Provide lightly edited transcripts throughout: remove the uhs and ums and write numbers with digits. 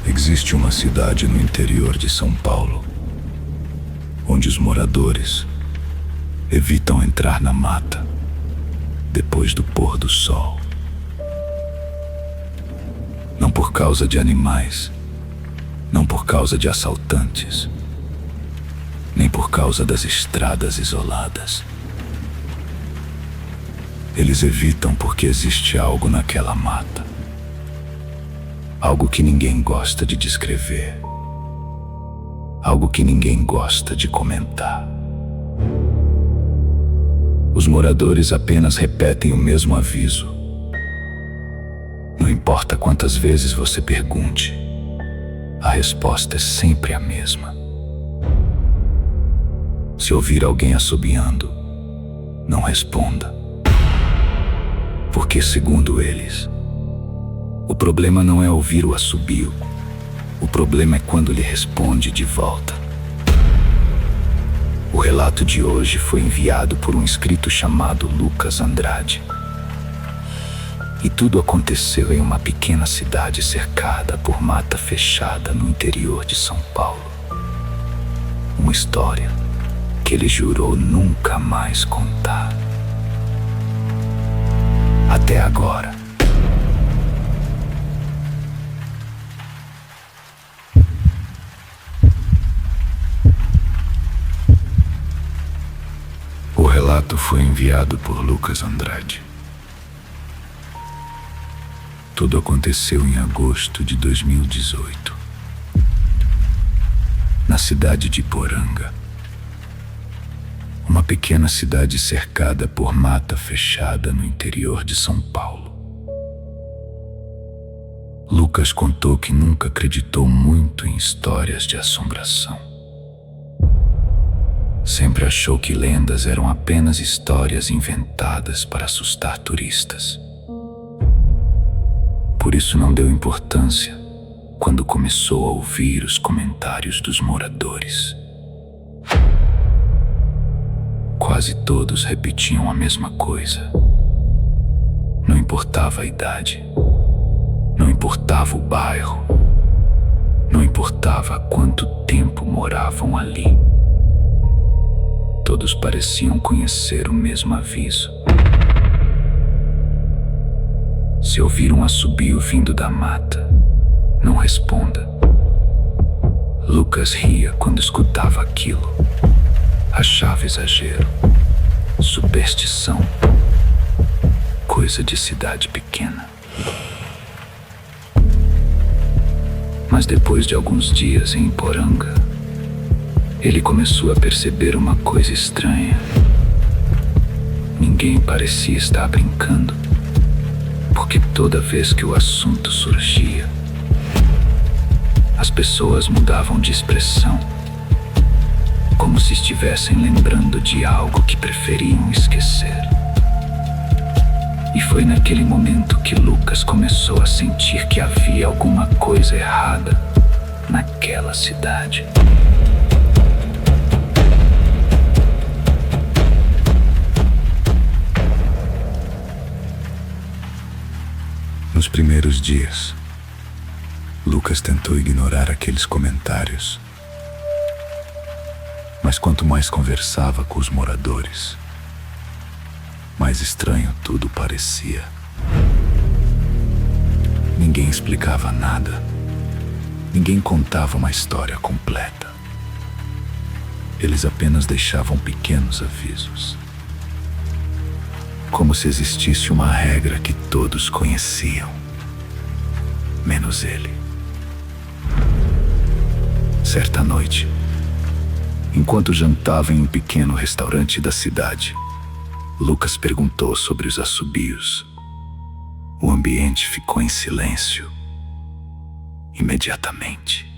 Existe uma cidade no interior de São Paulo, onde os moradores evitam entrar na mata depois do pôr do sol. Não por causa de animais, não por causa de assaltantes, nem por causa das estradas isoladas. Eles evitam porque existe algo naquela mata. Algo que ninguém gosta de descrever. Algo que ninguém gosta de comentar. Os moradores apenas repetem o mesmo aviso. Não importa quantas vezes você pergunte, a resposta é sempre a mesma. Se ouvir alguém assobiando, não responda. Porque, segundo eles, o problema não é ouvir o assobio. O problema é quando ele responde de volta. O relato de hoje foi enviado por um inscrito chamado Lucas Andrade. E tudo aconteceu em uma pequena cidade cercada por mata fechada no interior de São Paulo. Uma história que ele jurou nunca mais contar. Até agora. O relato foi enviado por Lucas Andrade. Tudo aconteceu em agosto de 2018, na cidade de Poranga, uma pequena cidade cercada por mata fechada no interior de São Paulo. Lucas contou que nunca acreditou muito em histórias de assombração. Sempre achou que lendas eram apenas histórias inventadas para assustar turistas. Por isso não deu importância quando começou a ouvir os comentários dos moradores. Quase todos repetiam a mesma coisa. Não importava a idade, não importava o bairro, não importava há quanto tempo moravam ali. Todos pareciam conhecer o mesmo aviso. Se ouvir um assobio vindo da mata, não responda. Lucas ria quando escutava aquilo. Achava exagero, superstição, coisa de cidade pequena. Mas depois de alguns dias em Poranga, ele começou a perceber uma coisa estranha. Ninguém parecia estar brincando, porque toda vez que o assunto surgia, as pessoas mudavam de expressão, como se estivessem lembrando de algo que preferiam esquecer. E foi naquele momento que Lucas começou a sentir que havia alguma coisa errada naquela cidade. Nos primeiros dias, Lucas tentou ignorar aqueles comentários. Mas quanto mais conversava com os moradores, mais estranho tudo parecia. Ninguém explicava nada. Ninguém contava uma história completa. Eles apenas deixavam pequenos avisos. Como se existisse uma regra que todos conheciam, menos ele. Certa noite, enquanto jantava em um pequeno restaurante da cidade, Lucas perguntou sobre os assobios. O ambiente ficou em silêncio. Imediatamente.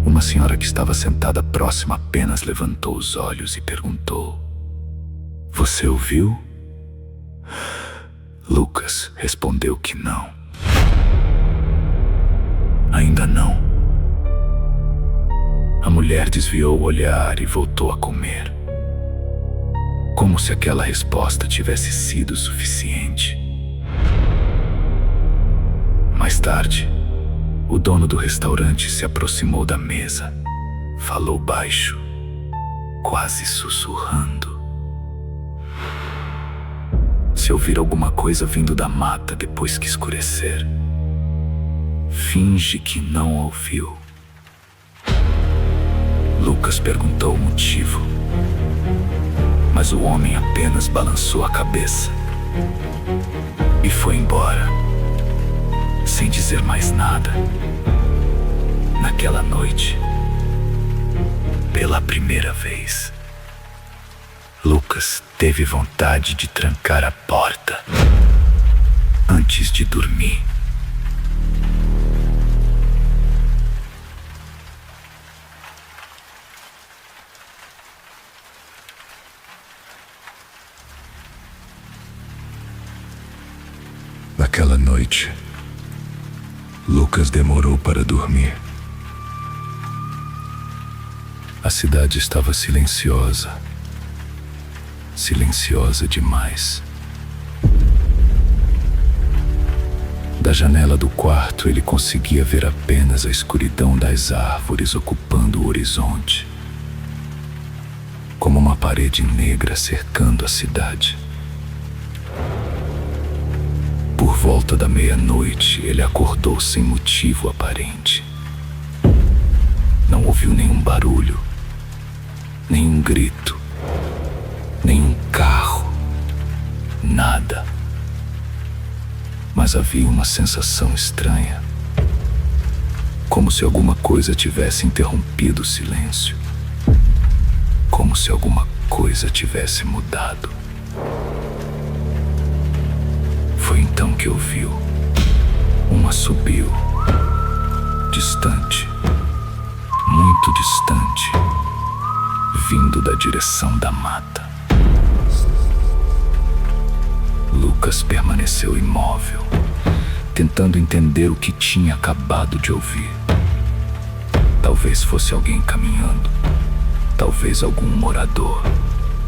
Uma senhora que estava sentada próxima apenas levantou os olhos e perguntou: "Você ouviu?" Lucas respondeu que não. Ainda não. A mulher desviou o olhar e voltou a comer, como se aquela resposta tivesse sido suficiente. Mais tarde, o dono do restaurante se aproximou da mesa. Falou baixo, quase sussurrando. Se ouvir alguma coisa vindo da mata depois que escurecer, finge que não ouviu. Lucas perguntou o motivo, mas o homem apenas balançou a cabeça e foi embora, sem dizer mais nada. Naquela noite, pela primeira vez, Lucas teve vontade de trancar a porta antes de dormir. Naquela noite, Lucas demorou para dormir. A cidade estava silenciosa. Silenciosa demais. Da janela do quarto ele conseguia ver apenas a escuridão das árvores ocupando o horizonte, como uma parede negra cercando a cidade. Por volta da meia-noite, ele acordou sem motivo aparente. Não ouviu nenhum barulho, nenhum grito, nenhum carro, nada. Mas havia uma sensação estranha, como se alguma coisa tivesse interrompido o silêncio, como se alguma coisa tivesse mudado. Foi então que ouviu um assobio, distante, muito distante, vindo da direção da mata. Lucas permaneceu imóvel, tentando entender o que tinha acabado de ouvir. Talvez fosse alguém caminhando, talvez algum morador,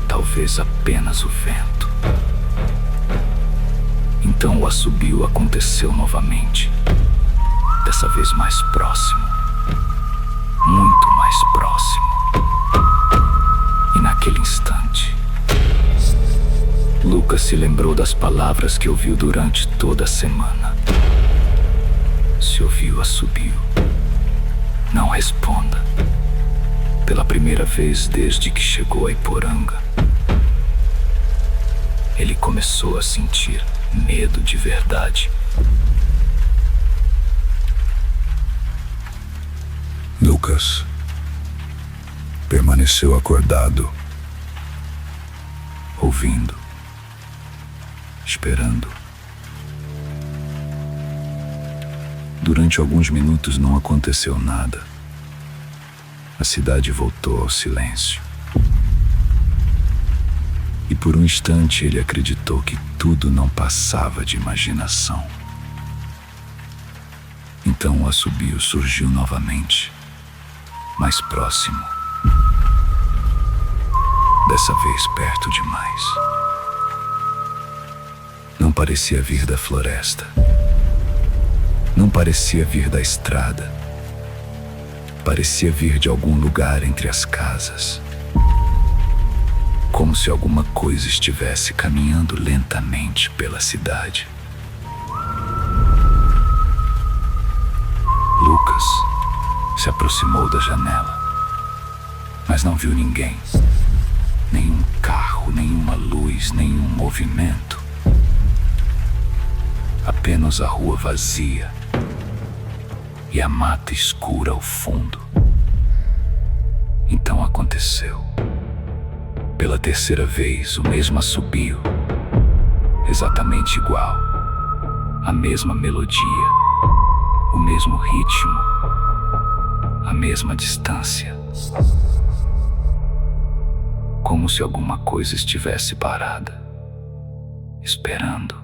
talvez apenas o vento. Então o assobio aconteceu novamente, dessa vez mais próximo, muito mais próximo. E naquele instante, Lucas se lembrou das palavras que ouviu durante toda a semana. Se ouviu assobio, não responda. Pela primeira vez desde que chegou a Iporanga, ele começou a sentir medo de verdade. Lucas permaneceu acordado, ouvindo, esperando. Durante alguns minutos não aconteceu nada. A cidade voltou ao silêncio. E por um instante ele acreditou que tudo não passava de imaginação. Então o assobio surgiu novamente, mais próximo. Dessa vez perto demais. Não parecia vir da floresta. Não parecia vir da estrada. Parecia vir de algum lugar entre as casas. Como se alguma coisa estivesse caminhando lentamente pela cidade. Lucas se aproximou da janela, mas não viu ninguém. Nenhum carro, nenhuma luz, nenhum movimento. Apenas a rua vazia e a mata escura ao fundo. Então aconteceu. Pela terceira vez, o mesmo assobio, exatamente igual, a mesma melodia, o mesmo ritmo, a mesma distância. Como se alguma coisa estivesse parada, esperando.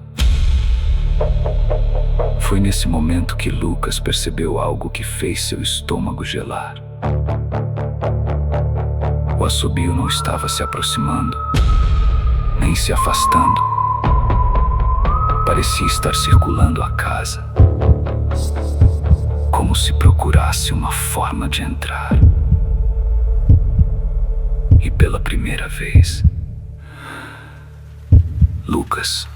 Foi nesse momento que Lucas percebeu algo que fez seu estômago gelar. O assobio não estava se aproximando, nem se afastando. Parecia estar circulando a casa, como se procurasse uma forma de entrar. E pela primeira vez, Lucas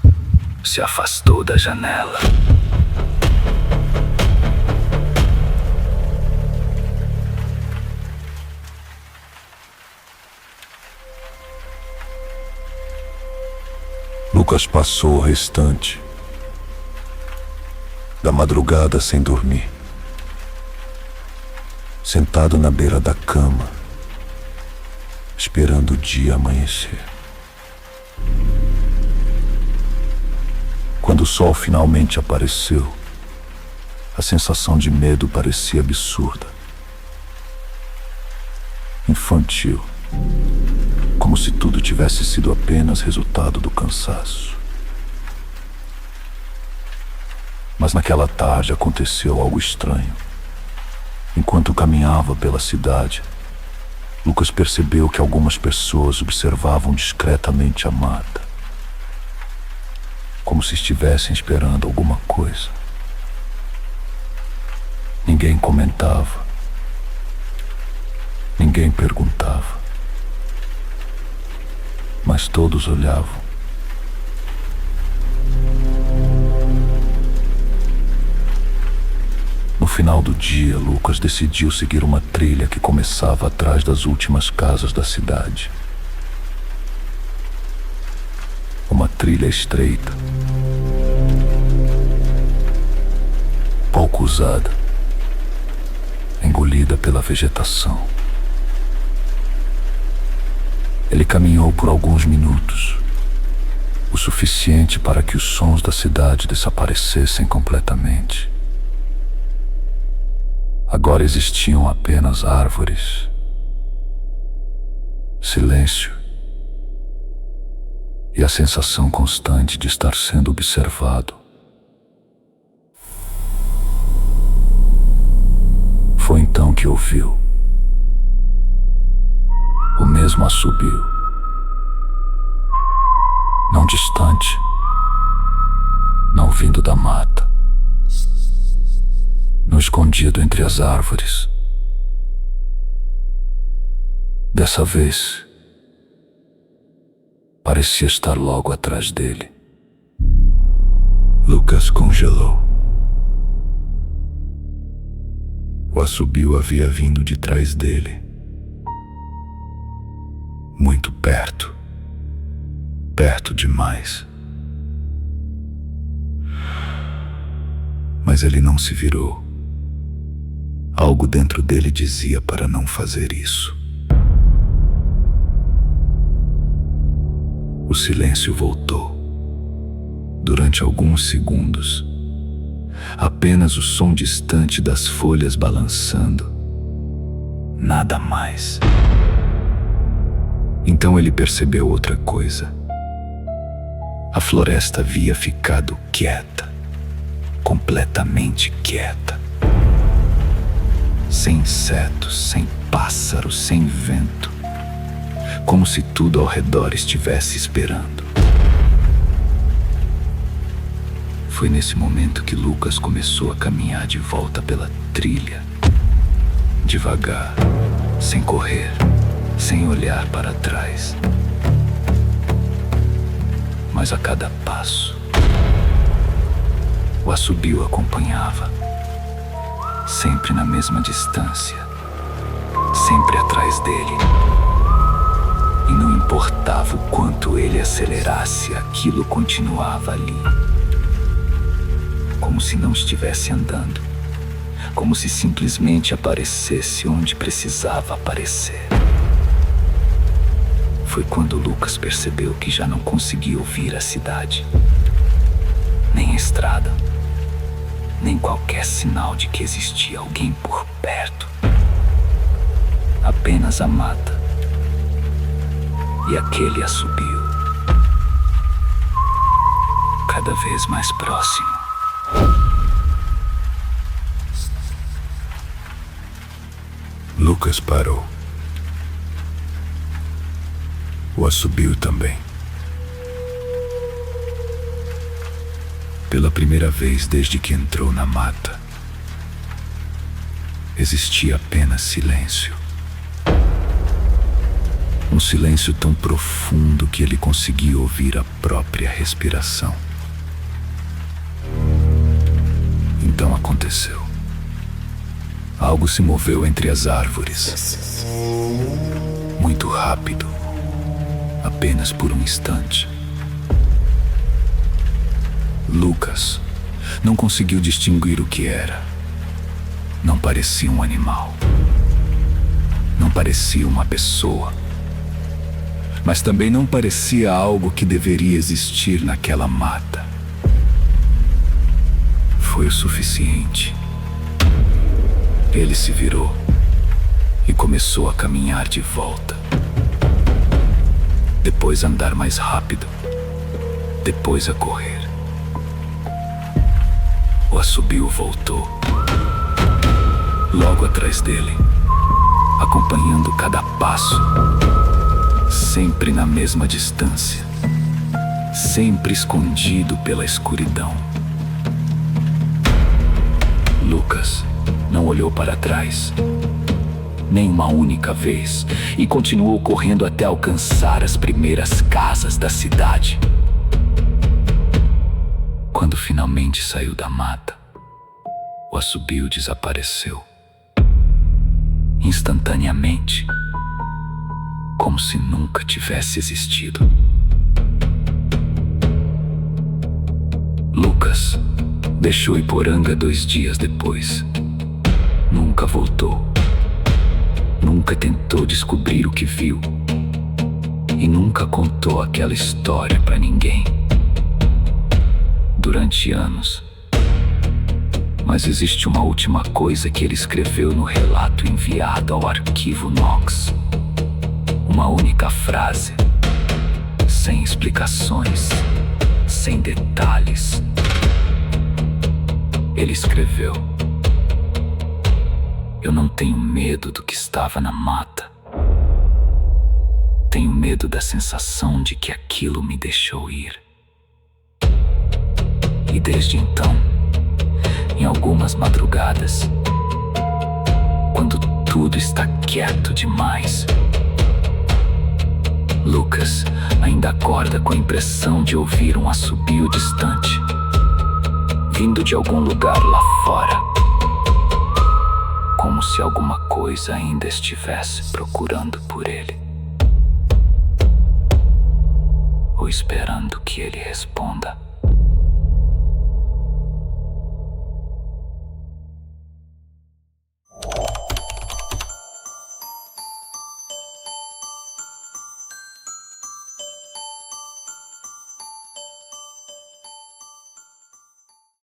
se afastou da janela. Lucas passou o restante da madrugada sem dormir, sentado na beira da cama, esperando o dia amanhecer. Quando o sol finalmente apareceu, a sensação de medo parecia absurda, infantil, como se tudo tivesse sido apenas resultado do cansaço. Mas naquela tarde aconteceu algo estranho. Enquanto caminhava pela cidade, Lucas percebeu que algumas pessoas observavam discretamente a mata, como se estivessem esperando alguma coisa. Ninguém comentava, ninguém perguntava, mas todos olhavam. No final do dia, Lucas decidiu seguir uma trilha que começava atrás das últimas casas da cidade. Uma trilha estreita, pouco usada, engolida pela vegetação. Ele caminhou por alguns minutos, o suficiente para que os sons da cidade desaparecessem completamente. Agora existiam apenas árvores, silêncio e a sensação constante de estar sendo observado. Foi então que ouviu o mesmo assobio, não distante, não vindo da mata, no escondido entre as árvores. Dessa vez, parecia estar logo atrás dele. Lucas congelou. O assobio havia vindo de trás dele, muito perto, perto demais. Mas ele não se virou. Algo dentro dele dizia para não fazer isso. O silêncio voltou. Durante alguns segundos, apenas o som distante das folhas balançando. Nada mais. Então ele percebeu outra coisa. A floresta havia ficado quieta, completamente quieta. Sem insetos, sem pássaros, sem vento. Como se tudo ao redor estivesse esperando. Foi nesse momento que Lucas começou a caminhar de volta pela trilha. Devagar, sem correr, sem olhar para trás. Mas a cada passo, o assobio acompanhava, sempre na mesma distância, sempre atrás dele. E não importava o quanto ele acelerasse, aquilo continuava ali. Como se não estivesse andando, como se simplesmente aparecesse onde precisava aparecer. Foi quando Lucas percebeu que já não conseguia ouvir a cidade, nem a estrada, nem qualquer sinal de que existia alguém por perto. Apenas a mata e aquele assobio, cada vez mais próximo. Lucas parou. O assobio também. Pela primeira vez desde que entrou na mata, existia apenas silêncio. Um silêncio tão profundo que ele conseguia ouvir a própria respiração. Então aconteceu. Algo se moveu entre as árvores. Muito rápido. Apenas por um instante. Lucas não conseguiu distinguir o que era. Não parecia um animal. Não parecia uma pessoa. Mas também não parecia algo que deveria existir naquela mata. Foi o suficiente. Ele se virou e começou a caminhar de volta. Depois a andar mais rápido. Depois a correr. O assobio voltou. Logo atrás dele, acompanhando cada passo. Sempre na mesma distância, sempre escondido pela escuridão. Lucas não olhou para trás, nem uma única vez, e continuou correndo até alcançar as primeiras casas da cidade. Quando finalmente saiu da mata, o assobio desapareceu. Instantaneamente, como se nunca tivesse existido. Lucas deixou Iporanga 2 dias depois. Nunca voltou. Nunca tentou descobrir o que viu. E nunca contou aquela história para ninguém. Durante anos. Mas existe uma última coisa que ele escreveu no relato enviado ao arquivo Knox. Uma única frase, sem explicações, sem detalhes. Ele escreveu: eu não tenho medo do que estava na mata. Tenho medo da sensação de que aquilo me deixou ir. E desde então, em algumas madrugadas, quando tudo está quieto demais, Lucas ainda acorda com a impressão de ouvir um assobio distante, vindo de algum lugar lá fora, como se alguma coisa ainda estivesse procurando por ele, ou esperando que ele responda.